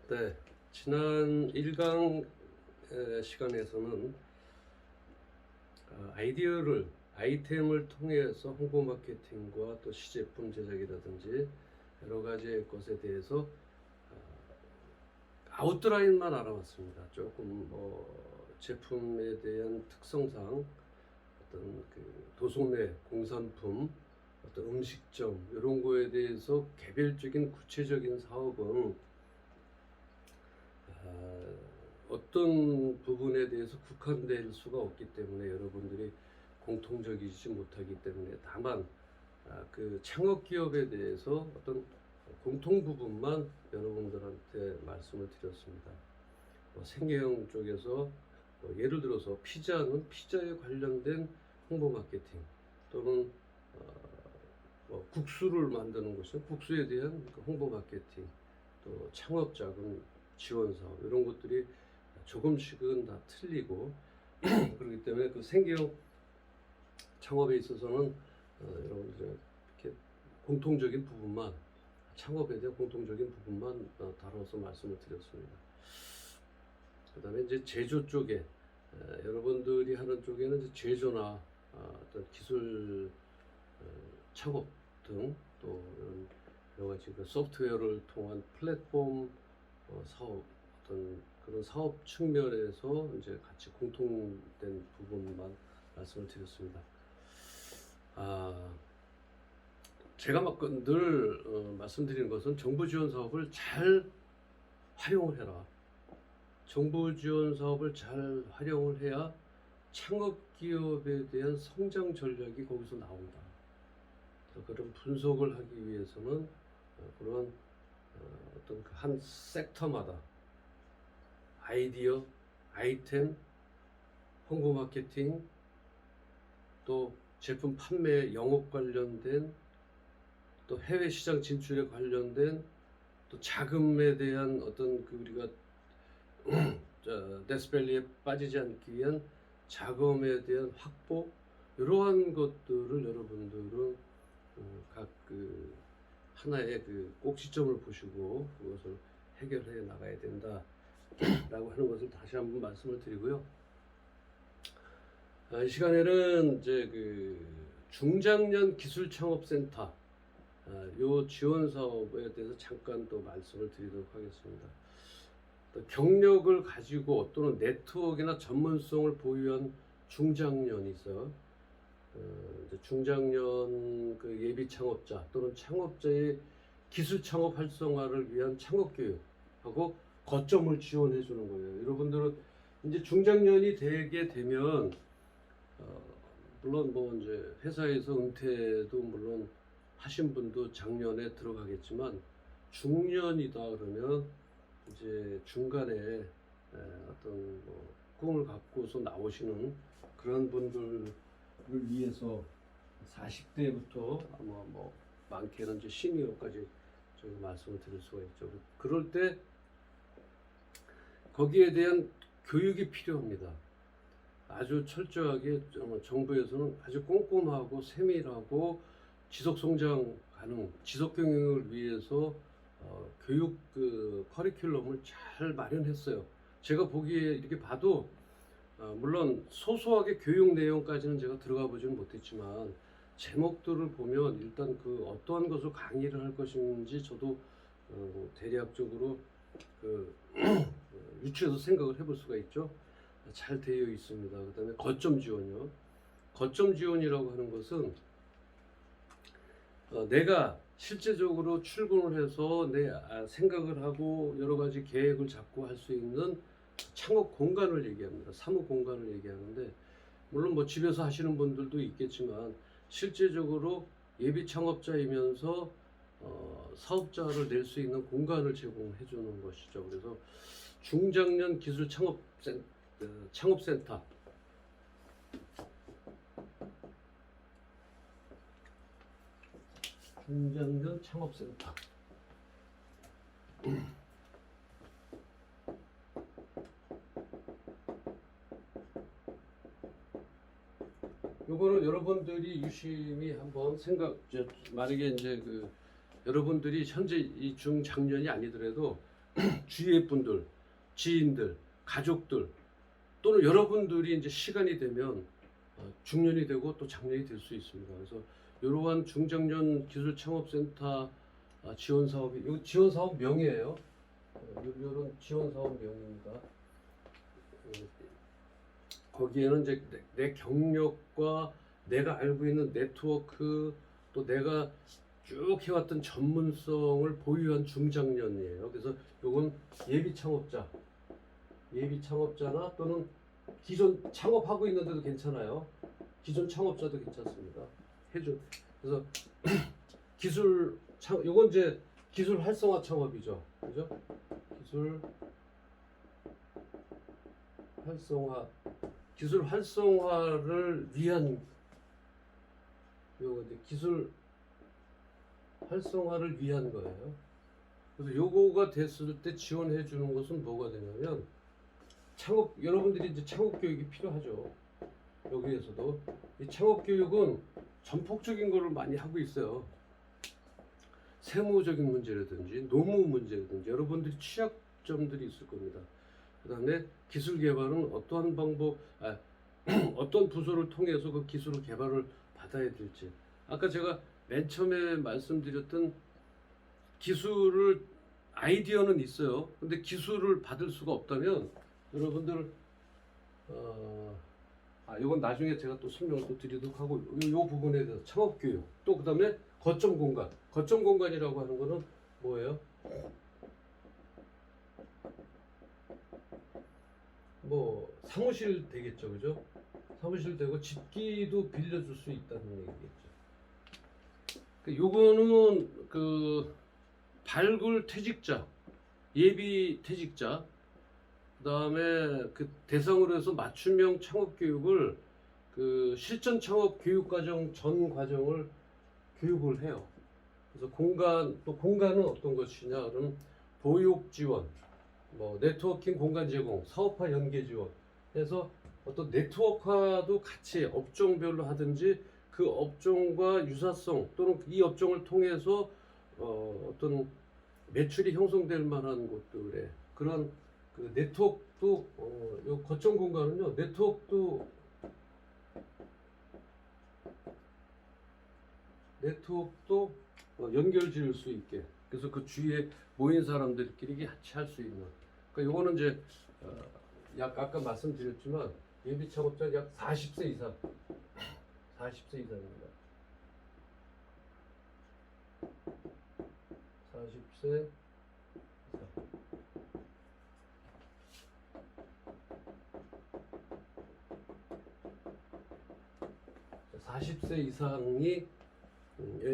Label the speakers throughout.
Speaker 1: 네, 지난 1강 시간에서는 아이템을 통해서 홍보 마케팅과 또 시제품 제작이라든지 여러 가지 것에 대해서 아웃라인만 알아봤습니다. 조금 제품에 대한 특성상 어떤 도소매, 공산품, 어떤 음식점 이런 거에 대해서 개별적인 구체적인 사업은 어떤 부분에 대해서 국한될 수가 없기 때문에 여러분들이 공통적이지 못하기 때문에 다만 그 창업 기업에 대해서 어떤 공통 부분만 여러분들한테 말씀을 드렸습니다. 생계형 쪽에서 예를 들어서 피자는 피자에 관련된 홍보 마케팅 또는 국수를 만드는 것은 국수에 대한 홍보 마케팅 또 창업 자금 지원 사업 이런 것들이 조금씩은 다 틀리고 그렇기 때문에 그 생계형 창업에 있어서는 여러분들 이렇게 공통적인 부분만 창업에 대한 공통적인 부분만 다뤄서 말씀을 드렸습니다. 그 다음에 이제 제조 쪽에 여러분들이 하는 쪽에는 이제 제조나 어떤 기술 창업 등 또 이런 여러 가지 그 소프트웨어를 통한 플랫폼 사업 어떤 그런 사업 측면에서 이제 같이 공통된 부분만 말씀을 드렸습니다. 제가 막 늘 말씀드리는 것은 정부 지원 사업을 잘 활용을 해라. 정부 지원 사업을 잘 활용을 해야 창업 기업에 대한 성장 전략이 거기서 나온다. 그런 분석을 하기 위해서는 그런 어떤 한 섹터마다 아이디어, 아이템, 홍보 마케팅, 또 제품 판매, 영업 관련된 또 해외 시장 진출에 관련된 또 자금에 대한 어떤 우리가 데스밸리에 빠지지 않기 위한 자금에 대한 확보 이러한 것들을 여러분들은 각 하나의 꼭지점을 보시고 그것을 해결해 나가야 된다라고 하는 것을 다시 한번 말씀을 드리고요. 이 시간에는 이제 중장년 기술창업센터 요 지원 사업에 대해서 잠깐 또 말씀을 드리도록 하겠습니다. 또 경력을 가지고 또는 네트워크나 전문성을 보유한 중장년이 있어요. 중장년 예비 창업자 또는 창업자의 기술 창업 활성화를 위한 창업 교육하고 거점을 지원해 주는 거예요. 여러분들은 이제 중장년이 되게 되면 물론 이제 회사에서 은퇴도 물론 하신 분도 작년에 들어가겠지만 중년이다 그러면 이제 중간에 어떤 꿈을 갖고서 나오시는 그런 분들을 위해서 40대부터 아마 많게는 이제 시니어까지 저희가 말씀을 드릴 수가 있죠. 그럴 때 거기에 대한 교육이 필요합니다. 아주 철저하게 정부에서는 아주 꼼꼼하고 세밀하고 지속 성장 가능, 지속 경영을 위해서 교육 커리큘럼을 잘 마련했어요. 제가 보기에 이렇게 봐도 물론 소소하게 교육 내용까지는 제가 들어가 보지는 못했지만 제목들을 보면 일단 어떠한 것을 강의를 할 것인지 저도 대략적으로 유추해서 생각을 해볼 수가 있죠. 잘 되어 있습니다. 그 다음에 거점 지원이요. 거점 지원이라고 하는 것은 내가 실제적으로 출근을 해서 내 생각을 하고 여러 가지 계획을 잡고 할 수 있는 창업 공간을 얘기합니다. 사무 공간을 얘기하는데 물론 집에서 하시는 분들도 있겠지만 실제적으로 예비 창업자이면서 사업자를 낼 수 있는 공간을 제공해 주는 것이죠. 그래서 중장년 기술 창업센터 중장년 창업센터 요거는 여러분들이 유심히 한번 만약에 이제 여러분들이 현재 이 중장년이 아니더라도 주위의 분들, 지인들, 가족들 또는 여러분들이 이제 시간이 되면 중년이 되고 또 장년이 될 수 있습니다. 그래서 이러한 중장년 기술창업센터 지원 사업이, 이 지원 사업 명이에요. 이런 지원 사업 명입니다. 거기에는 이제 내 경력과 내가 알고 있는 네트워크 또 내가 쭉 해왔던 전문성을 보유한 중장년이에요. 그래서 요건 예비 창업자나 또는 기존 창업하고 있는데도 괜찮아요. 기존 창업자도 괜찮습니다. 그래서 요건 이제 기술 활성화 창업이죠. 그죠? 기술 활성화를 위한 요거 이제 기술 활성화를 위한 거예요. 그래서 요거가 됐을 때 지원해 주는 것은 뭐가 되냐면 여러분들이 이제 창업 교육이 필요하죠. 여기에서도 이 창업 교육은 전폭적인 거를 많이 하고 있어요. 세무적인 문제라든지 노무 문제라든지 여러분들이 취약점들이 있을 겁니다. 그 다음에 기술 개발은 어떠한 방법, 어떤 부서를 통해서 그 기술을 개발을 받아야 될지. 아까 제가 맨 처음에 말씀드렸던 아이디어는 있어요. 근데 기술을 받을 수가 없다면 여러분들 이건 나중에 제가 또 설명을 또 드리도록 하고 요 부분에 대해서 창업 교육 또 그다음에 거점 공간이라고 하는 거는 뭐예요? 뭐 사무실 되겠죠, 그죠? 사무실 되고 집기도 빌려줄 수 있다는 얘기겠죠. 요거는 그 발굴 퇴직자, 예비 퇴직자, 그다음에 그 대상으로 해서 맞춤형 창업 교육을 그 실전 창업 교육 과정 전 과정을 교육을 해요. 그래서 공간은 어떤 것이냐? 그럼 보육 지원, 뭐 네트워킹 공간 제공, 사업화 연계 지원 해서 어떤 네트워크화도 같이 업종별로 하든지 그 업종과 유사성 또는 이 업종을 통해서 어떤 매출이 형성될 만한 곳들에 그런 그 네트워크도 요 거점 공간은요 네트워크도 연결 지을 수 있게 그래서 그 주위에 모인 사람들끼리 같이 할 수 있는 그러니까 요거는 이제 약 아까 말씀드렸지만 예비 창업자 약 40세 이상 40세 이상입니다. 40세 이상 40세 이상이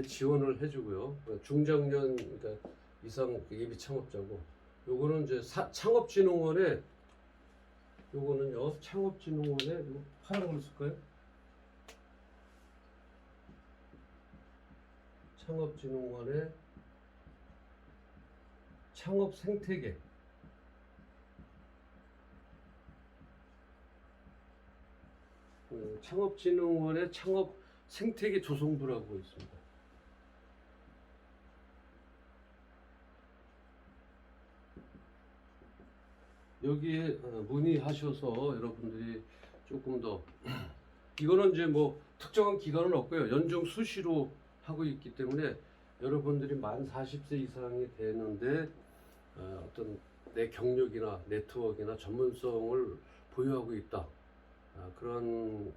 Speaker 1: 지원을 해주고요. 중장년 그러니까 이상 예비 창업자고 요거는 이제 창업진흥원에 요거는요 창업진흥원에 이거 파란 걸 쓸까요? 창업진흥원의 창업 생태계 창업진흥원의 창업 생태계 조성부라고 있습니다. 여기에 문의하셔서 여러분들이 조금 더 이거는 이제 뭐 특정한 기간은 없고요. 연중 수시로 하고 있기 때문에 여러분들이 만 40세 이상이 되는데 어떤 내 경력이나 네트워크나 전문성을 보유하고 있다.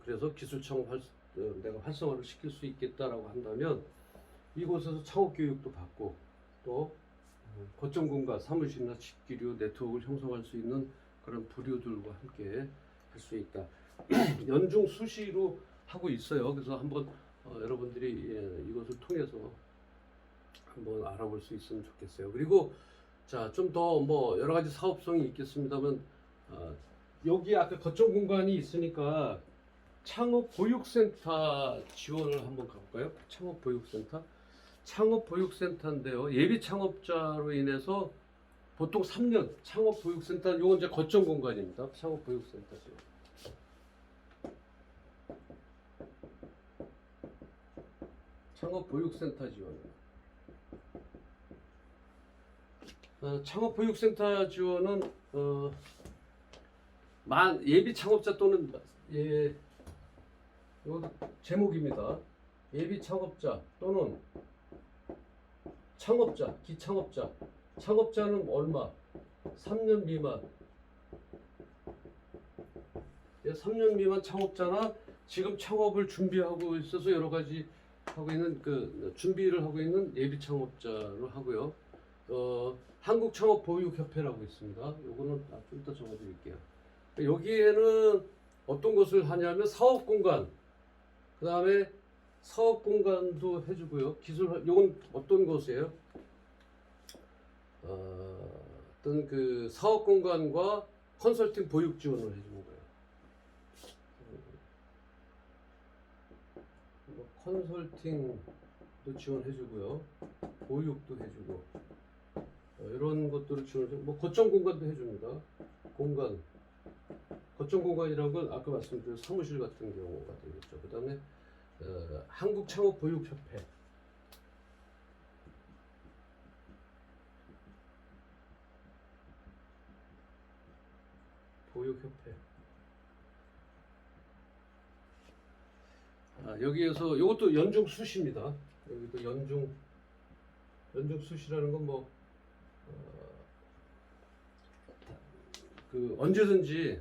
Speaker 1: 그래서 기술 창업 내가 활성화를 시킬 수 있겠다라고 한다면 이곳에서 창업 교육도 받고 또 거점 공간, 사무실이나 집기류 네트워크를 형성할 수 있는 그런 부류들과 함께 할 수 있다. 연중 수시로 하고 있어요. 그래서 한번 여러분들이 이것을 통해서 한번 알아볼 수 있으면 좋겠어요. 그리고 자, 좀 더 뭐 여러 가지 사업성이 있겠습니다만 여기 아까 거점 공간이 있으니까 창업 보육센터 지원을 한번 가볼까요? 창업 보육센터. 창업 보육센터인데요. 예비 창업자로 인해서 보통 3년 창업 보육센터 요건 이제 거점 공간입니다. 창업 보육센터 지원. 창업 보육센터 지원. 창업보육센터 지원은 예비 창업자 또는 이거 제목입니다. 예비 창업자 또는 창업자, 기창업자. 창업자는 얼마? 3년 미만. 3년 미만 창업자나 지금 창업을 준비하고 있어서 여러 가지 하고 있는 준비를 하고 있는 예비 창업자로 하고요. 한국창업보육협회라고 있습니다. 요거는 좀 이따 적어드릴게요. 여기에는 어떤 것을 하냐면 사업공간, 그 다음에 사업공간도 해주고요. 요건 어떤 것이에요? 어떤 그 사업공간과 컨설팅 보육 지원을 해주는 거예요. 컨설팅도 지원해주고요. 보육도 해주고 이런 것들을 지원해주고 거점 공간도 해줍니다. 거점 공간이라는 건 아까 말씀드린 사무실 같은 경우가 되겠죠. 그 다음에 한국창업보육협회, 보육협회. 여기에서 이것도 연중수시입니다. 여기도 연중수시라는 건 언제든지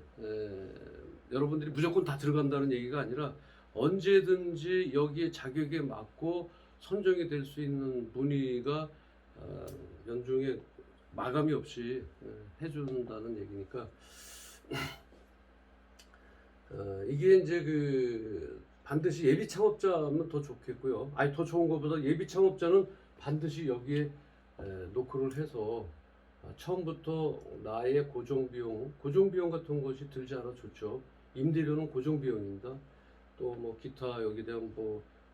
Speaker 1: 여러분들이 무조건 다 들어간다는 얘기가 아니라 언제든지 여기에 자격에 맞고 선정이 될 수 있는 문의가 연중에 마감이 없이 해준다는 얘기니까 이게 이제 반드시 예비 창업자면 더 좋겠고요. 더 좋은 것보다 예비 창업자는 반드시 여기에 노크를 해서 처음부터 나의 고정비용 같은 것이 들지 않아 좋죠. 임대료는 고정비용입니다. 또 기타 여기에 대한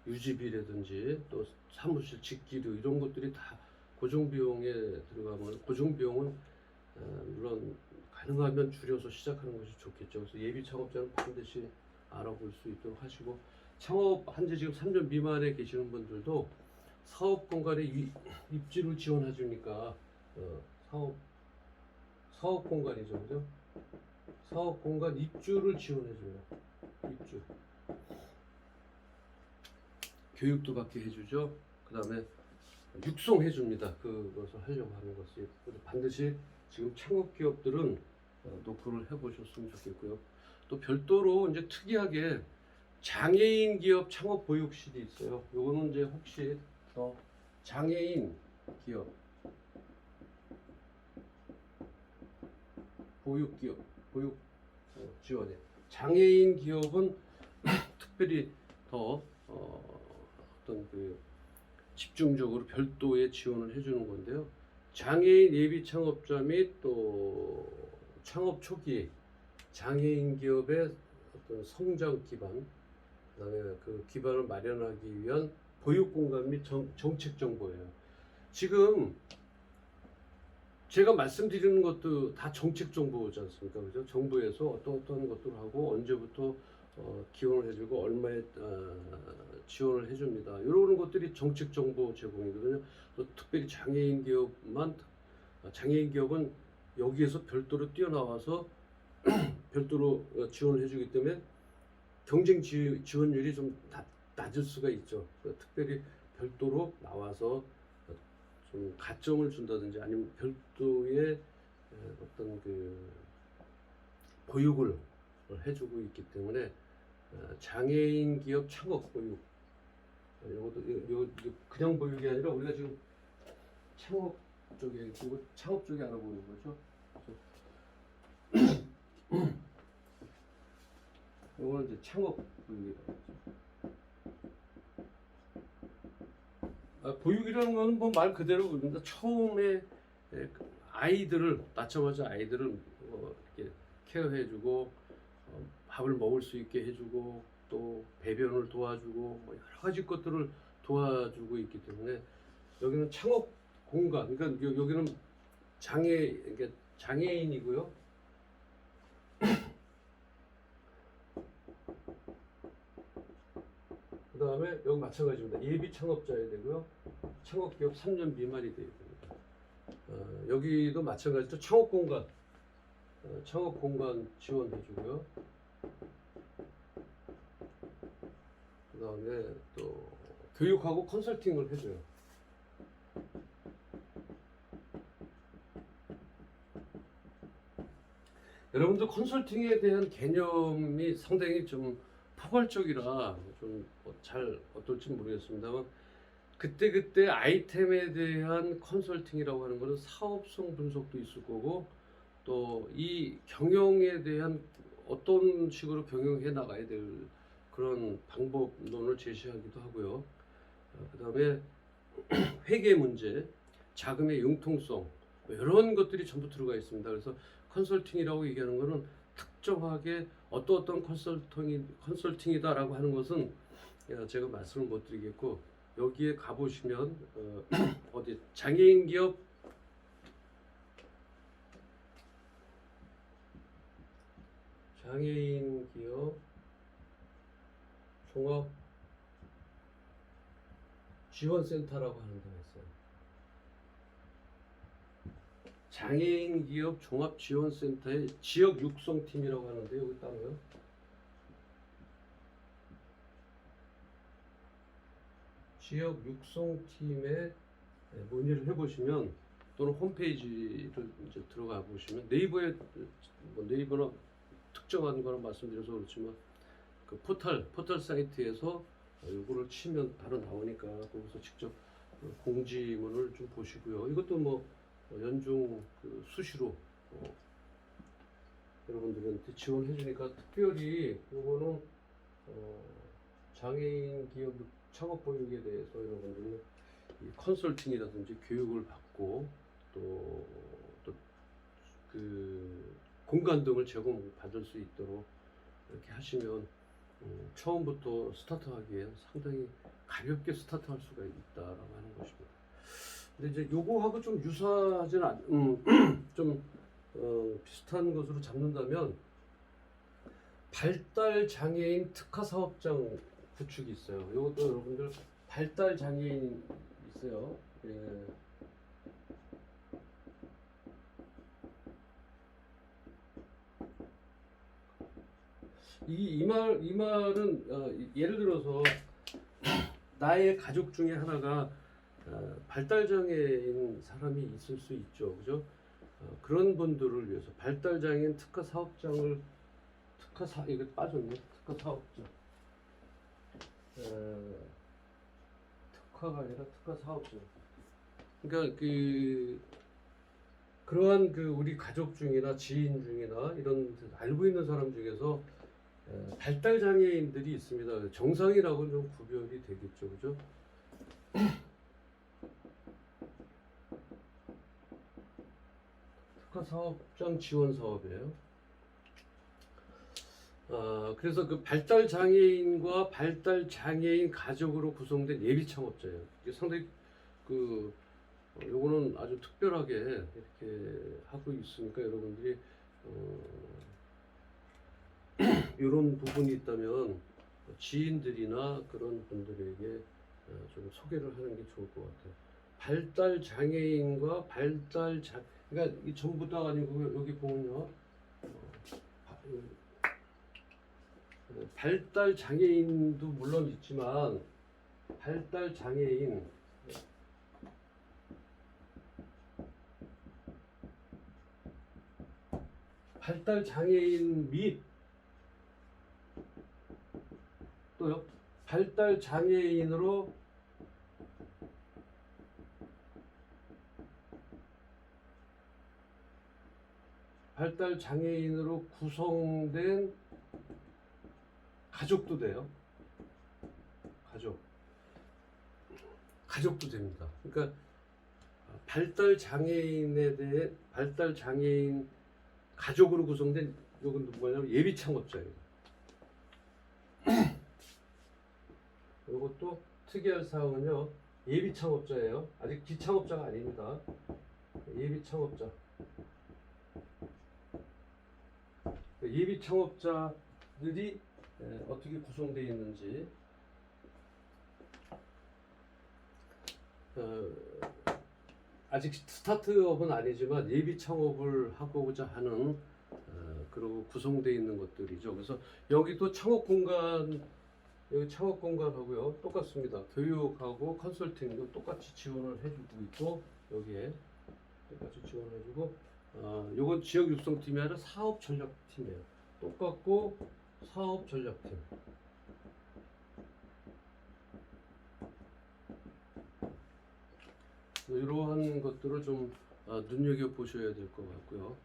Speaker 1: 유지비라든지 또 사무실 집기료 이런 것들이 다 고정비용에 들어가면 고정비용은 물론 가능하면 줄여서 시작하는 것이 좋겠죠. 그래서 예비 창업자는 반드시 알아볼 수 있도록 하시고, 창업한 지 지금 3년 미만에 계시는 분들도 사업 공간에 입지를 지원해 주니까 사업 공간이죠, 그죠? 사업 공간 입주를 지원해 줘요. 입주. 교육도 받게 해주죠. 그 다음에 육성해 줍니다. 그것을 하려고 하는 것이. 반드시 지금 창업 기업들은 노크를 해보셨으면 좋겠고요. 또 별도로 이제 특이하게 장애인 기업 창업 보육실이 있어요. 요거는 이제 혹시 장애인 기업 보육 지원에 장애인 기업은 특별히 더 어떤 집중적으로 별도의 지원을 해주는 건데요. 장애인 예비 창업자 및 또 창업 초기 장애인 기업의 어떤 성장 기반, 그다음에 그 기반을 마련하기 위한 보육 공간 및 정책 정보예요. 지금 제가 말씀드리는 것도 다 정책 정보지 않습니까? 그죠? 정부에서 어떤 것들을 하고 언제부터 기원을 해주고 얼마에 지원을 해줍니다. 이런 것들이 정책 정보 제공이거든요. 또 특별히 장애인 기업은 여기에서 별도로 뛰어나와서 별도로 지원을 해주기 때문에 경쟁 지원율이 좀 낮을 수가 있죠. 특별히 별도로 나와서 좀 가점을 준다든지 아니면 별도의 어떤 보육을 해주고 있기 때문에 장애인 기업 창업 보육, 이것도 그냥 보육이 아니라 우리가 지금 창업 쪽에 알아보는 거죠. 이거는 이제 창업 보육이라고 하죠. 보육이라는 거는 말 그대로 그런다. 처음에 낳자마자 아이들을 이렇게 케어해주고 밥을 먹을 수 있게 해주고 또 배변을 도와주고 여러 가지 것들을 도와주고 있기 때문에 여기는 창업 공간, 그러니까 여기는 장애인이고요. 그 다음에 여기 마찬가지입니다. 예비 창업자야 되고요. 창업 기업 3년 미만이 되어야 됩니다. 여기도 마찬가지로 창업 공간 지원해주고요. 그 다음에 또 교육하고 컨설팅을 해줘요. 여러분들 컨설팅에 대한 개념이 상당히 좀 포괄적이라 좀 잘 어떨지 모르겠습니다만, 그때 아이템에 대한 컨설팅이라고 하는 것은 사업성 분석도 있을 거고, 또 이 경영에 대한 어떤 식으로 경영해 나가야 될 그런 방법론을 제시하기도 하고요. 그 다음에 회계 문제, 자금의 융통성, 이런 것들이 전부 들어가 있습니다. 그래서 컨설팅이라고 얘기하는 것은 특정하게 어떤 컨설팅이다라고 하는 것은 제가 말씀을 못 드리겠고, 여기에 가보시면 어디 장애인 기업 종합 지원센터라고 하는 데가 있어요. 장애인 기업 종합 지원센터의 지역 육성팀이라고 하는데, 여기 따로요. 지역 육성팀에 문의를 해보시면, 또는 홈페이지를 이제 들어가 보시면, 네이버에 네이버나 특정한 거는 말씀드려서 그렇지만 그 포털 사이트에서 요거를 치면 바로 나오니까 거기서 직접 공지문을 좀 보시고요. 이것도 뭐 연중 수시로 여러분들한테 지원해 주니까, 특별히 요거는 장애인 기업 창업 보육에 대해서 여러분들이 이 컨설팅이라든지 교육을 받고, 또 그 공간 등을 제공받을 수 있도록 이렇게 하시면 처음부터 스타트하기엔 상당히 가볍게 스타트할 수가 있다라고 하는 것입니다. 근데 이제 요거하고 좀 유사하진 좀 비슷한 것으로 잡는다면, 발달 장애인 특화 사업장 구축이 있어요. 이것도 여러분들 발달 장애인 있어요. 예. 이 말은 예를 들어서 나의 가족 중에 하나가 발달 장애인 사람이 있을 수 있죠, 그죠? 그런 분들을 위해서 발달 장애인 특화 사업장을 이거 빠졌네. 특화 사업장. 특화가 아니라 특화 사업장. 그러니까 그러한 우리 가족 중이나 지인 중이나 이런 알고 있는 사람 중에서 발달 장애인들이 있습니다. 정상이라고는 좀 구별이 되겠죠, 그죠? 특화 사업장 지원 사업이에요. 그래서 그 발달 장애인과 발달 장애인 가족으로 구성된 예비 창업자예요. 이게 상당히 요거는 아주 특별하게 이렇게 하고 있으니까, 여러분들이 이런 부분이 있다면 지인들이나 그런 분들에게 좀 소개를 하는 게 좋을 것 같아요. 발달 장애인과 그러니까 이 전부 다 아니고, 여기 보면요, 발달 장애인도 물론 있지만, 발달 장애인 및 또요, 발달 장애인으로 구성된 가족도 돼요. 가족도 됩니다. 그러니까 발달 장애인 가족으로 구성된, 이건 뭐냐면 예비 창업자예요. 이것도 특이할 사항은요, 예비 창업자예요. 아직 기창업자가 아닙니다. 예비 창업자. 예비 창업자들이 어떻게 구성되어 있는지, 아직 스타트업은 아니지만 예비 창업을 하고자 하는 그리고 구성되어 있는 것들이죠. 그래서 여기도 창업 공간, 여기 창업 공간하고요 똑같습니다. 교육하고 컨설팅도 똑같이 지원을 해주고 있고, 여기에 똑같이 지원해주고, 요건 지역 육성팀이 아니라 사업 전략팀이에요. 똑같고 사업 전략팀. 이러한 것들을 좀 눈여겨 보셔야 될 것 같고요.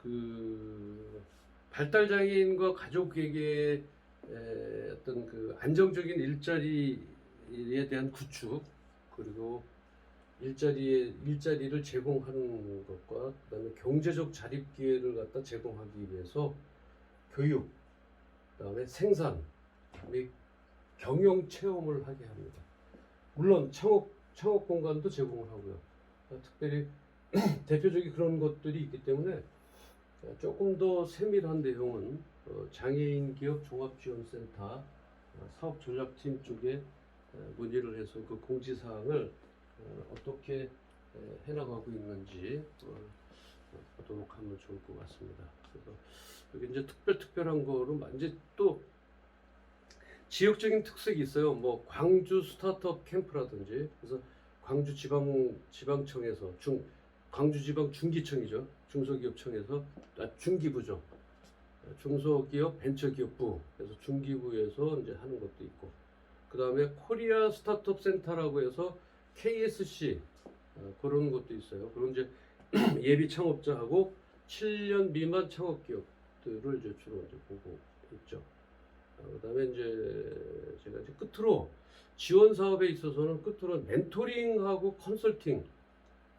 Speaker 1: 그 발달장애인과 가족에게 어떤 그 안정적인 일자리에 대한 구축, 그리고 일자리를 제공하는 것과 그다음에 경제적 자립 기회를 갖다 제공하기 위해서 교육, 그다음에 생산 및 경영 체험을 하게 합니다. 물론 창업 공간도 제공을 하고요. 특별히 대표적인 그런 것들이 있기 때문에 조금 더 세밀한 내용은 장애인 기업 종합지원센터 사업전략팀 쪽에 문의를 해서 그 공지사항을 어떻게 해나가고 있는지 보도록 하면 좋을 것 같습니다. 그래서 여기 이제 특별한 거로 이제 또 지역적인 특색이 있어요. 뭐 광주 스타트업 캠프라든지, 그래서 광주 지방청에서 광주 지방 중기청이죠. 중소기업청에서 중기부죠. 중소기업 벤처기업부, 그래서 중기부에서 이제 하는 것도 있고, 그 다음에 코리아 스타트업 센터라고 해서 KSC 그런 것도 있어요. 그런 이제 예비 창업자하고 7년 미만 창업기업들을 이제 주로 이제 보고 있죠. 그다음에 이제 제가 이제 끝으로 지원 사업에 있어서는 끝으로 멘토링하고 컨설팅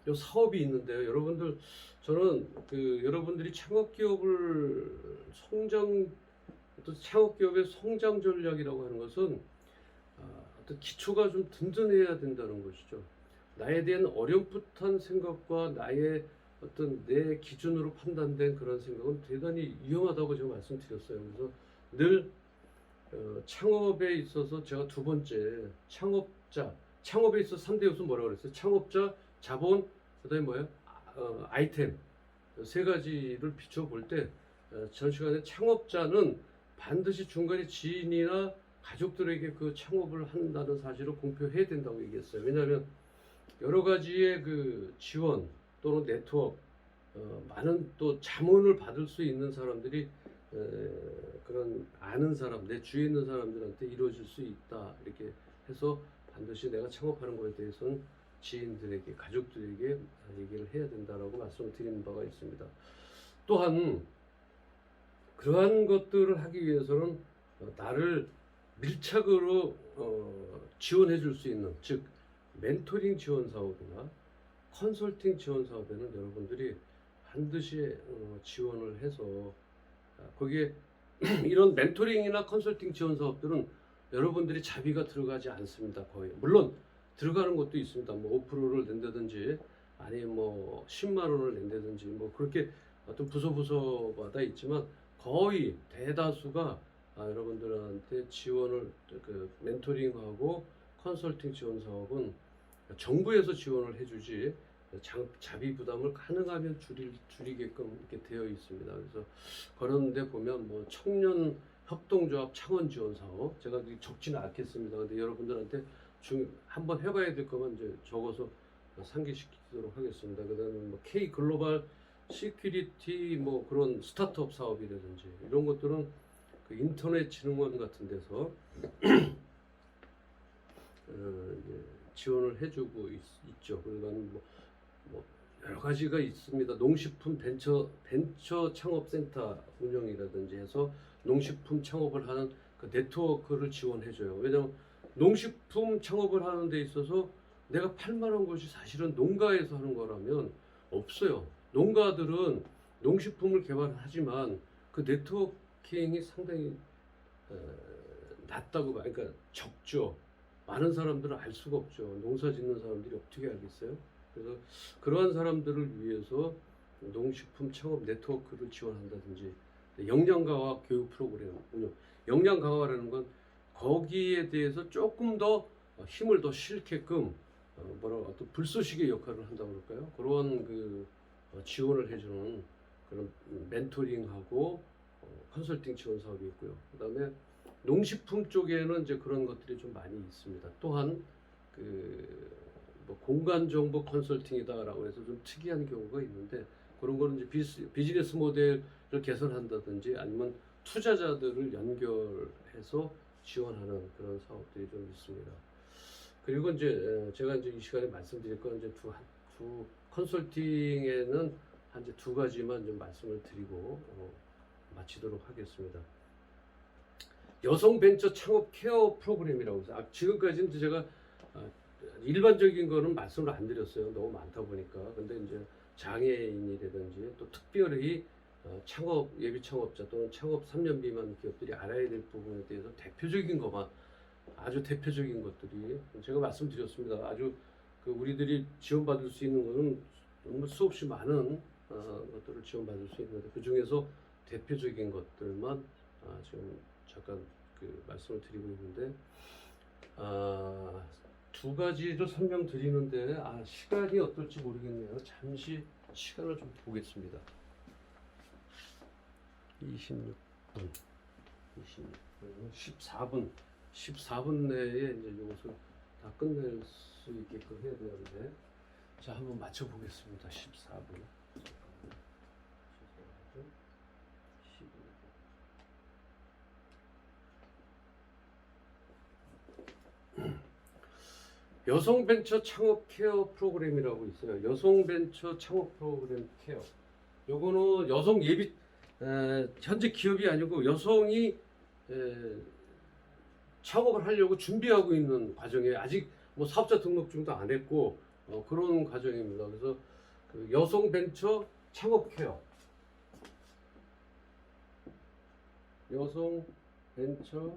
Speaker 1: 요 사업이 있는데요. 여러분들, 저는 그 여러분들이 어떤 창업기업의 성장 전략이라고 하는 것은 어떤 기초가 좀 든든해야 된다는 것이죠. 나에 대한 어렴풋한 생각과 나의 어떤 내 기준으로 판단된 그런 생각은 대단히 위험하다고 제가 말씀드렸어요. 그래서 늘 창업에 있어서 제가 두 번째 창업에 있어서 3대 요소 뭐라고 그랬어요? 창업자, 자본, 그다음에 뭐예요? 아이템 세 가지를 비춰볼 때 전 시간에 창업자는 반드시 중간에 지인이나 가족들에게 그 창업을 한다는 사실을 공표해야 된다고 얘기했어요. 왜냐하면 여러 가지의 그 지원 또는 네트워크, 많은 또 자문을 받을 수 있는 사람들이 그런 아는 사람, 내 주위에 있는 사람들한테 이루어질 수 있다, 이렇게 해서 반드시 내가 창업하는 것에 대해서는 지인들에게, 가족들에게 얘기를 해야 된다라고 말씀드린 바가 있습니다. 또한 그러한 것들을 하기 위해서는 나를 밀착으로 지원해 줄 수 있는, 즉 멘토링 지원 사업이나 컨설팅 지원 사업에는 여러분들이 반드시 지원을 해서 거기에 이런 멘토링이나 컨설팅 지원 사업들은 여러분들이 자비가 들어가지 않습니다. 거의. 물론 들어가는 것도 있습니다. 뭐 5%를 낸다든지 아니면 뭐 10만 원을 낸다든지 뭐 그렇게 어떤 부서마다 있지만, 거의 대다수가 여러분들한테 지원을, 그 멘토링하고 컨설팅 지원 사업은 정부에서 지원을 해주지 자비 부담을 가능하면 줄이게끔 이렇게 되어 있습니다. 그래서 그런 데 보면 뭐 청년 협동조합 창원 지원 사업, 제가 적지는 않겠습니다. 근데 여러분들한테 한번 해봐야 될 거면 이제 적어서 상기시키도록 하겠습니다. 그다음에 뭐 K 글로벌 시큐리티 뭐 그런 스타트업 사업이라든지 이런 것들은 그 인터넷 진흥원 같은 데서 지원을 해주고 있죠. 그러니까 뭐 여러 가지가 있습니다. 농식품 벤처 창업센터 운영이라든지 해서 농식품 창업을 하는 그 네트워크를 지원해줘요. 왜냐하면 농식품 창업을 하는 데 있어서 내가 팔만한 것이 사실은 농가에서 하는 거라면 없어요. 농가들은 농식품을 개발하지만 그 네트워킹이 상당히 낮다고, 그러니까 적죠. 많은 사람들은 알 수가 없죠. 농사 짓는 사람들이 어떻게 알겠어요? 그래서 그러한 사람들을 위해서 농식품 창업 네트워크를 지원한다든지, 역량 강화 교육 프로그램 운영. 역량 강화라는 건 거기에 대해서 조금 더 힘을 더 실게끔 어떤 불쏘시개 역할을 한다고 그럴까요? 그런 지원을 해주는 그런 멘토링하고 컨설팅 지원 사업이 있고요. 그다음에 농식품 쪽에는 이제 그런 것들이 좀 많이 있습니다. 또한 뭐 공간 정보 컨설팅이다라고 해서 좀 특이한 경우가 있는데 그런 거는 이제 비즈니스 모델을 개선한다든지 아니면 투자자들을 연결해서 지원하는 그런 사업들이 좀 있습니다. 그리고 이제 제가 이제 이 시간에 말씀드릴 건 이제 두 컨설팅에는 한 이제 두 가지만 좀 말씀을 드리고 마치도록 하겠습니다. 여성 벤처 창업 케어 프로그램이라고 해서 지금까지는 제가 일반적인 거는 말씀을 안 드렸어요. 너무 많다 보니까. 근데 이제 장애인이라든지 또 특별히 예비 창업자 또는 창업 3년 미만 기업들이 알아야 될 부분에 대해서 대표적인 것만 아주 대표적인 것들이 제가 말씀드렸습니다. 아주 우리들이 지원받을 수 있는 것은 정말 수없이 많은 것들을 지원받을 수 있는데 그 중에서 대표적인 것들만 지금 잠깐 말씀을 드리고 있는데 두 가지를 설명드리는데 시간이 어떨지 모르겠네요. 잠시 시간을 좀 보겠습니다. 26분, 14분 내에 이제 이것을 다 끝낼 수 있게끔 해야 되는데 자 한번 맞춰보겠습니다. 14분. 여성 벤처 창업 케어 프로그램이라고 있어요. 여성 벤처 창업 프로그램 케어. 요거는 여성 예비 현재 기업이 아니고 여성이 창업을 하려고 준비하고 있는 과정에 아직 뭐 사업자 등록증도 안 했고 그런 과정입니다. 그래서 여성 벤처 창업 케어. 여성 벤처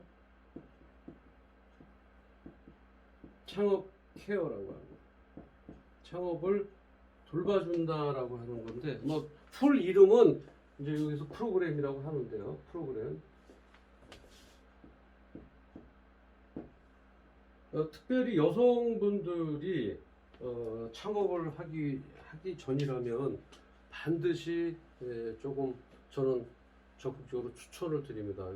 Speaker 1: 창업 케어라고 합니다. 창업을 돌봐준다라고 하는 건데 뭐 풀 이름은 이제 여기서 프로그램이라고 하는데요. 프로그램. 특별히 여성분들이 창업을 하기 전이라면 반드시 조금 저는 적극적으로 추천을 드립니다.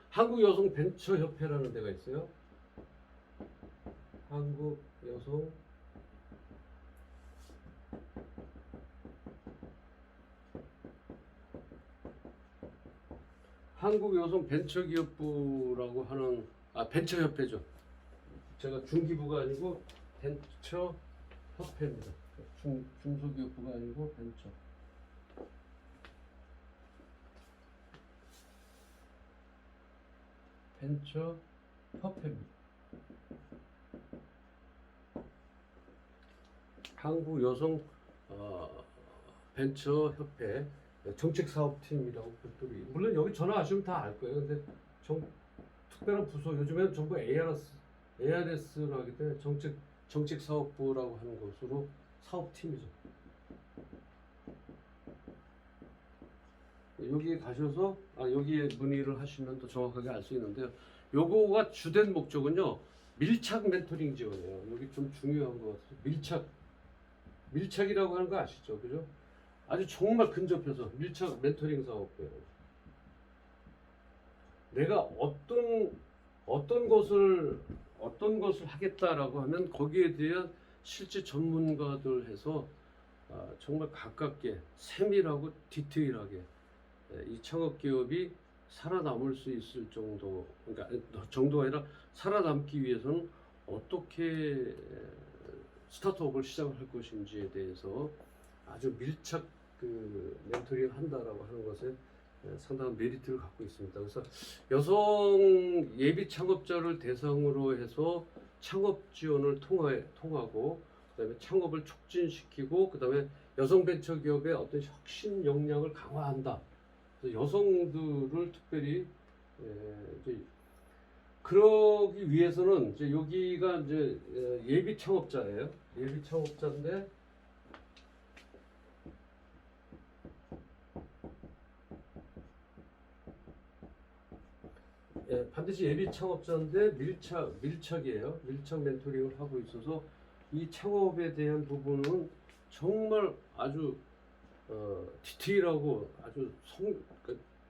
Speaker 1: 한국 여성 벤처 협회라는 데가 있어요. 한국 여성 벤처기업부라고 하는 벤처협회죠. 제가 중기부가 아니고 벤처협회입니다. 중소기업부가 아니고 벤처협회입니다. 한국 여성 벤처협회 정책사업팀이라고 물론 여기 전화하시면 다 알 거예요. 근데 특별한 부서 요즘에는 전부 ARS로 하기 때문에 정책사업부라고 하는 것으로 사업팀이죠. 여기에 가셔서 여기에 문의를 하시면 더 정확하게 알 수 있는데요. 요거가 주된 목적은요. 밀착 멘토링 지원이에요. 여기 좀 중요한 것 같아요. 밀착이라고 하는 거 아시죠? 그죠? 아주 정말 근접해서 밀착 멘토링 사업이에요. 내가 어떤 것을 하겠다라고 하면 거기에 대한 실제 전문가들 해서 정말 가깝게 세밀하고 디테일하게 이 창업 기업이 살아남을 수 있을 정도, 그러니까 정도가 아니라 살아남기 위해서는 어떻게 스타트업을 시작을 할 것인지에 대해서 아주 밀착 멘토링을 한다라고 하는 것에 상당한 메리트를 갖고 있습니다. 그래서 여성 예비 창업자를 대상으로 해서 창업 지원을 통하고 그다음에 창업을 촉진시키고 그다음에 여성 벤처 기업의 어떤 혁신 역량을 강화한다. 그래서 여성들을 특별히 이제 그러기 위해서는 이제 여기가 이제 예비 창업자예요. 예비 창업자인데 반드시 예비 창업자인데 밀착이에요. 밀착 멘토링을 하고 있어서 이 창업에 대한 부분은 정말 아주 디테일하고 아주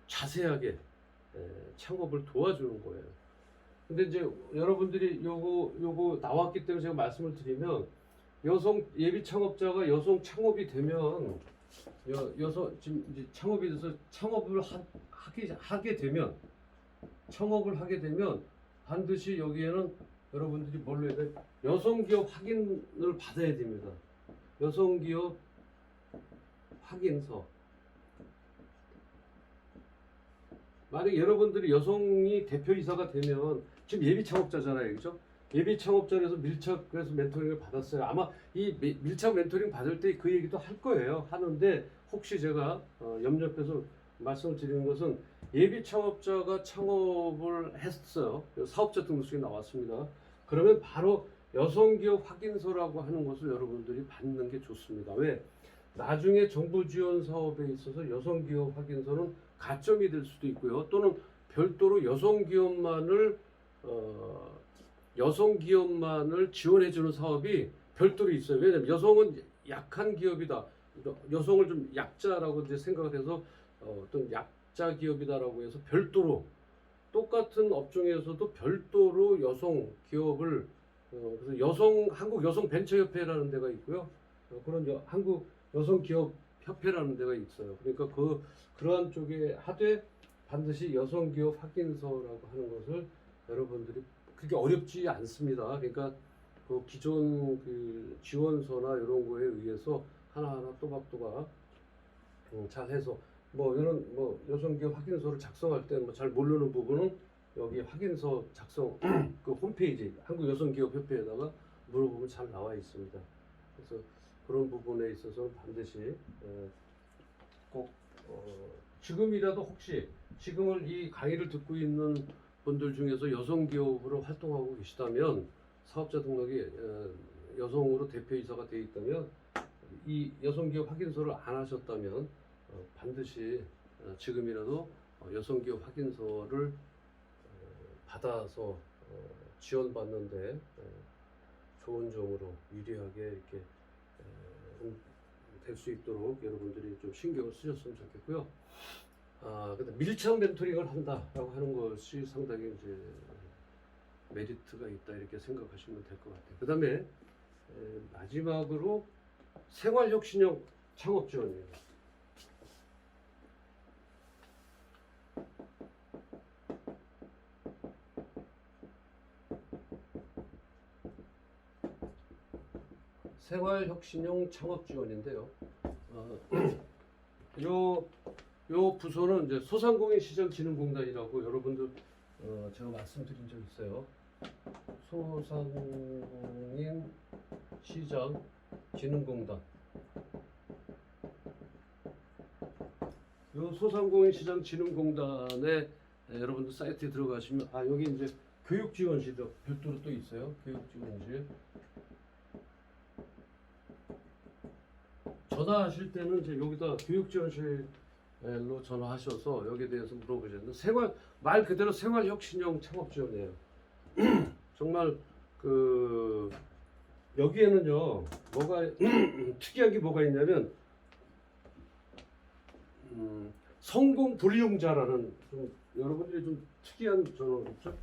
Speaker 1: 자세하게 창업을 도와주는 거예요. 근데 이제 여러분들이 요거 나왔기 때문에 제가 말씀을 드리면, 여성 예비 창업자가 여성 창업이 되면 여성 지금 이제 창업이 돼서 창업을 하게 되면 반드시 여기에는 여러분들이 뭘로 해야 돼? 여성 기업 확인을 받아야 됩니다. 여성 기업 확인서. 만약 여러분들이 여성이 대표이사가 되면, 지금 예비 창업자잖아요, 그죠? 예비 창업자에서 밀착해서 멘토링을 받았어요. 아마 이 밀착 멘토링 받을 때 그 얘기도 할 거예요. 하는데 혹시 제가 염려해서 말씀을 드리는 것은, 예비 창업자가 창업을 했어요. 사업자 등록증이 나왔습니다. 그러면 바로 여성기업 확인서라고 하는 것을 여러분들이 받는 게 좋습니다. 왜? 나중에 정부 지원 사업에 있어서 여성기업 확인서는 가점이 될 수도 있고요. 또는 별도로 여성기업만을 지원해주는 사업이 별도로 있어요. 왜냐하면 여성은 약한 기업이다. 여성을 좀 약자라고 이제 생각을 해서 어떤 약자 기업이다라고 해서 별도로, 똑같은 업종에서도 별도로 여성 기업을 그래서 한국 여성 벤처협회라는 데가 있고요. 그런 한국 여성 기업 협회라는 데가 있어요. 그러니까 그러한 쪽에 하되 반드시 여성 기업 확인서라고 하는 것을 여러분들이, 그게 어렵지 않습니다. 그러니까 그 기존 그 지원서나 이런 거에 의해서 하나하나 또박또박 잘 해서 이런 여성 기업 확인서를 작성할 때 잘 모르는 부분은 여기 확인서 작성 그 홈페이지 한국 여성 기업 협회에다가 물어보면 잘 나와 있습니다. 그래서 그런 부분에 있어서 반드시 꼭 지금이라도 혹시 지금을 이 강의를 듣고 있는 분들 중에서 여성 기업으로 활동하고 계시다면, 사업자 등록이 여성으로 대표이사가 되어 있다면, 이 여성 기업 확인서를 안 하셨다면 반드시 지금이라도 여성 기업 확인서를 받아서 지원받는데 좋은 점으로 유리하게 이렇게 될 수 있도록 여러분들이 좀 신경을 쓰셨으면 좋겠고요. 근데 밀착 멘토링을 한다라고 하는 것이 상당히 이제 메리트가 있다, 이렇게 생각하시면 될 것 같아요. 그 다음에 마지막으로 생활혁신형 창업 지원이에요. 생활혁신형 창업 지원인데요. 요 부서는 이제 소상공인 시장진흥공단이라고 여러분들 제가 말씀드린 적 있어요. 소상공인 시장진흥공단. 요 소상공인 시장진흥공단에 여러분들 사이트에 들어가시면 여기 이제 교육지원실도 별도로 또 있어요. 교육지원실. 전화하실 때는 이제 여기다 교육지원실로 전화하셔서 여기에 대해서 물어보셨는데, 말 그대로 생활혁신형 창업지원이에요. 정말 여기에는요 뭐가 특이한 게 뭐가 있냐면 성공 불이용자라는, 좀 여러분들이 좀 특이한 전화겠죠.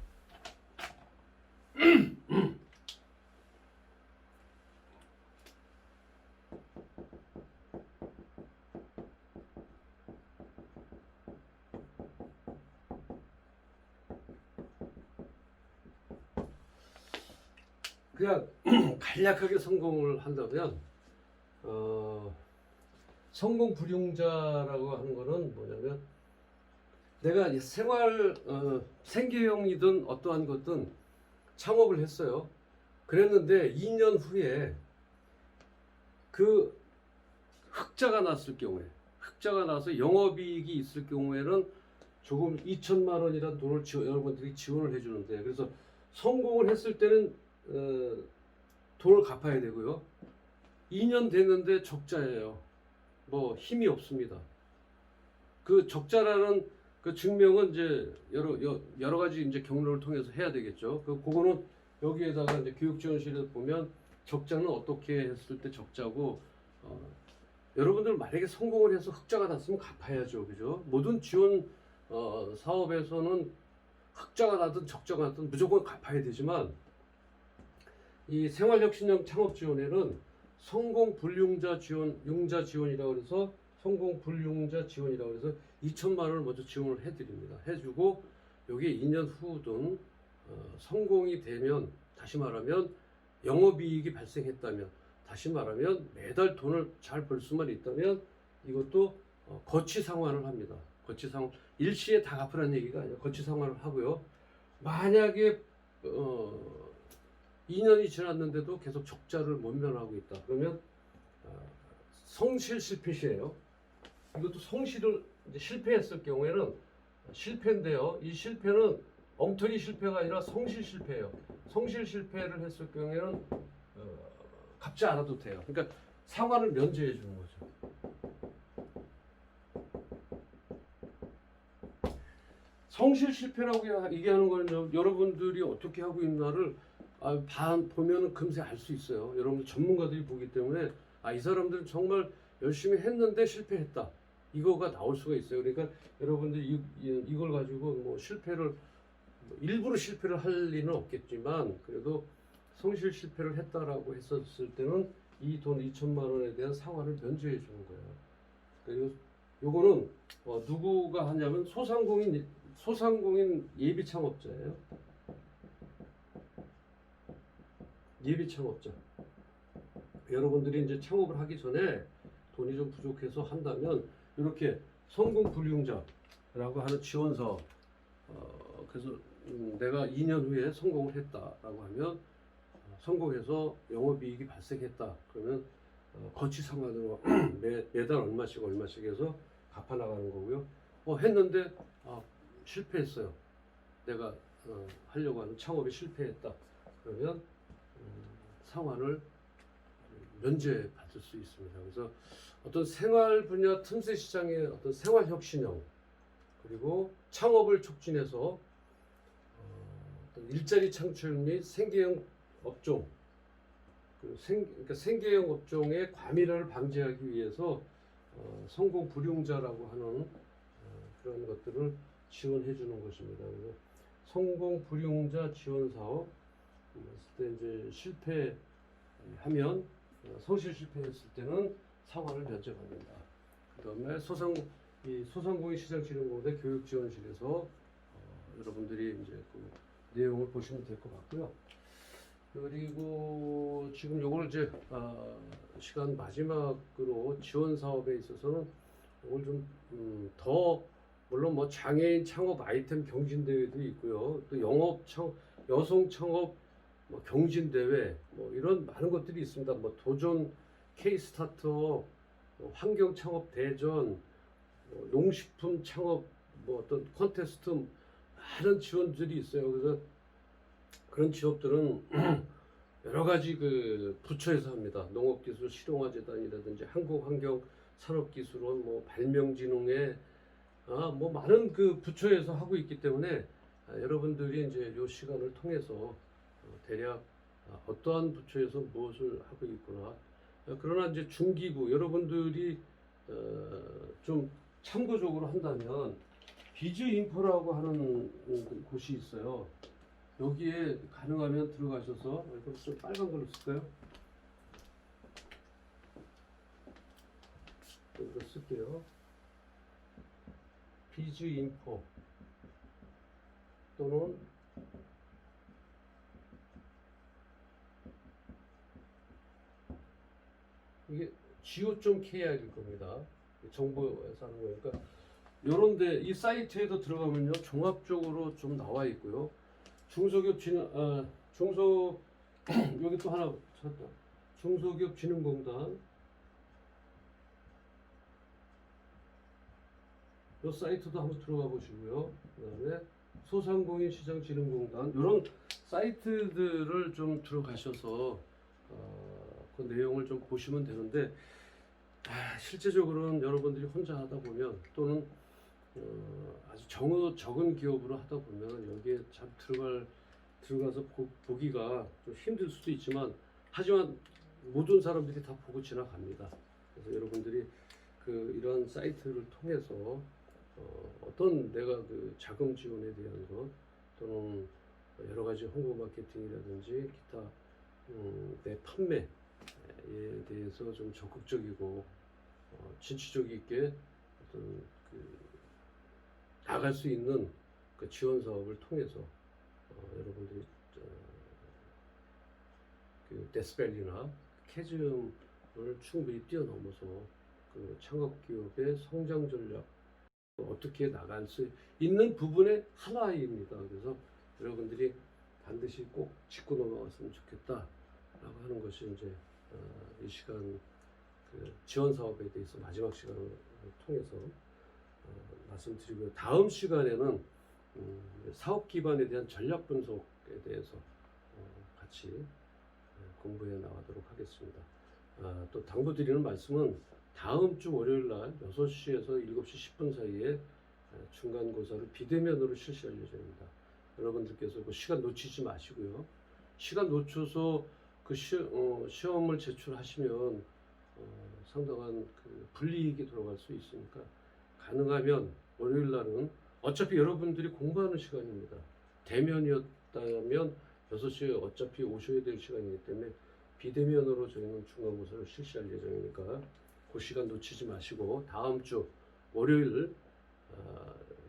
Speaker 1: 그냥 간략하게 성공을 한다면 성공 불용자라고 하는 거는 뭐냐면, 내가 생계형이든 어떠한 것든 창업을 했어요. 그랬는데 2년 후에 그 흑자가 났을 경우에, 흑자가 나서 영업이익이 있을 경우에는 조금 2천만 원이라는 돈을 여러분들이 지원을 해주는데, 그래서 성공을 했을 때는 돈을 갚아야 되고요. 2년 됐는데 적자예요. 힘이 없습니다. 그 적자라는 그 증명은 이제 여러 가지 이제 경로를 통해서 해야 되겠죠. 그거는 여기에다가 이제 교육지원실에 보면 적자는 어떻게 했을 때 적자고, 여러분들 만약에 성공을 해서 흑자가 났으면 갚아야죠, 그죠? 모든 지원 사업에서는 흑자가 나든 적자가 나든 무조건 갚아야 되지만, 이 생활혁신형 창업 지원에는 성공 불융자 지원, 융자 지원이라고 해서 성공 불융자 지원이라고 해서 2천만 원을 먼저 지원을 해드립니다. 해주고 여기에 2년 후든 성공이 되면, 다시 말하면 영업이익이 발생했다면, 다시 말하면 매달 돈을 잘 벌 수만 있다면 이것도 거치 상환을 합니다. 거치 상환, 일시에 다 갚으라는 얘기가 아니라 거치 상환을 하고요. 만약에 2년이 지났는데도 계속 적자를 못 면하고 있다, 그러면 성실 실패 시예요. 이것도 성실을 이제 실패했을 경우에는 실패인데요. 이 실패는 엉터리 실패가 아니라 성실 실패예요. 성실 실패를 했을 경우에는 갚지 않아도 돼요. 그러니까 상환을 면제해 주는 거죠. 성실 실패라고 얘기하는 거는 여러분들이 어떻게 하고 있나를 보면은 금세 알 수 있어요. 여러분들 전문가들이 보기 때문에 이 사람들은 정말 열심히 했는데 실패했다, 이거가 나올 수가 있어요. 그러니까 여러분들이 이걸 가지고 뭐 실패를 일부러 실패를 할 리는 없겠지만, 그래도 성실 실패를 했다라고 했었을 때는 이 돈 2천만 원에 대한 상환을 면제해 주는 거예요. 그리고 요거는 누구가 하냐면 소상공인 예비 창업자예요. 예비 창업자. 여러분들이 이제 창업을 하기 전에 돈이 좀 부족해서 한다면 이렇게 성공 불융자라고 하는 지원서, 그래서 내가 2년 후에 성공을 했다라고 하면, 성공해서 영업이익이 발생했다 그러면 거치 상환으로 매달 얼마씩 해서 갚아 나가는 거고요. 했는데 실패했어요. 내가 하려고 하는 창업이 실패했다 그러면 상환을 면제받을 수 있습니다. 그래서 어떤 생활 분야 틈새 시장의 어떤 생활 혁신형, 그리고 창업을 촉진해서 어떤 일자리 창출 및 생계형 업종, 그러니까 생계형 업종의 과밀화를 방지하기 위해서 성공 불융자라고 하는 그런 것들을 지원해 주는 것입니다. 그래서 성공 불융자 지원 사업, 그때 이제 실패하면, 성실 실패했을 때는 상환을 면제받는다. 그다음에 소상공인 시장진흥공단 교육지원실에서 여러분들이 이제 그 내용을 보시면 될 것 같고요. 그리고 지금 요걸 이제 시간 마지막으로 지원 사업에 있어서는 이걸 좀 더, 물론 뭐 장애인 창업 아이템 경진 대회도 있고요. 또 여성 창업 뭐 경진 대회, 뭐 이런 많은 것들이 있습니다. 뭐 도전 K 스타트업, 환경 창업 대전, 농식품 창업 뭐 어떤 콘테스트, 많은 지원들이 있어요. 그래서 그런 지원들은 여러 가지 그 부처에서 합니다. 농업기술 실용화재단이라든지 한국환경산업기술원, 뭐 발명진흥회, 뭐 많은 그 부처에서 하고 있기 때문에 여러분들이 이제 이 시간을 통해서 대략 어떠한 부처에서 무엇을 하고 있구나. 그러나 이제 중기부 여러분들이 좀 참고적으로 한다면 비즈인포라고 하는 곳이 있어요. 여기에 가능하면 들어가셔서, 이거 좀 빨간 걸로 쓸까요? 이거 쓸게요. 비즈인포 또는 이게 go.kr일 겁니다. 정부에서 하는 거니까. 요런데 이 사이트에도 들어가면요, 종합적으로 좀 나와 있고요. 중소기업 여기 또 하나 찾다. 중소기업진흥공단 이 사이트도 한번 들어가 보시고요. 그다음에 소상공인 시장진흥공단, 이런 사이트들을 좀 들어가셔서 그 내용을 좀 보시면 되는데, 실제적으로는 여러분들이 혼자 하다 보면, 또는 아주 적은 기업으로 하다 보면 여기에 참 들어가서 보기가 좀 힘들 수도 있지만, 하지만 모든 사람들이 다 보고 지나갑니다. 그래서 여러분들이 이러한 사이트를 통해서 어떤 내가 자금 지원에 대한 것 또는 여러 가지 홍보 마케팅이라든지 기타 내 판매에 대해서 좀 적극적이고 진취적 있게 어떤 나갈 수 있는 지원 사업을 통해서 여러분들이 데스밸리나 캐즘을 충분히 뛰어넘어서 창업 기업의 성장 전략 어떻게 나갈 수 있는 부분의 하나입니다. 그래서 여러분들이 반드시 꼭 짚고 넘어갔으면 좋겠다라고 하는 것이 이제 이 시간 지원 사업에 대해서 마지막 시간을 통해서 말씀드리고요. 다음 시간에는 사업 기반에 대한 전략 분석에 대해서 같이 공부해 나가도록 하겠습니다. 또 당부드리는 말씀은 다음 주 월요일 날 6시에서 7시 10분 사이에 중간고사를 비대면으로 실시할 예정입니다. 여러분들께서 그 시간 놓치지 마시고요. 시간 놓쳐서 시험을 제출하시면 상당한 불이익이 들어갈 수 있으니까 가능하면 월요일 날은 어차피 여러분들이 공부하는 시간입니다. 대면이었다면 6시에 어차피 오셔야 될 시간이기 때문에 비대면으로 저희는 중간고사를 실시할 예정이니까 그 시간 놓치지 마시고 다음 주 월요일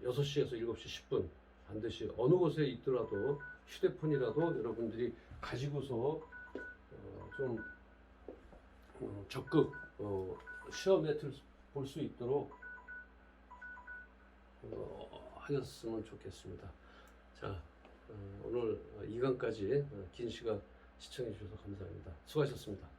Speaker 1: 6시에서 7시 10분 반드시 어느 곳에 있더라도 휴대폰이라도 여러분들이 가지고서 좀 적극 시험 매트를 볼 수 있도록 하셨으면 좋겠습니다. 자, 오늘 2강까지 긴 시간 시청해 주셔서 감사합니다. 수고하셨습니다.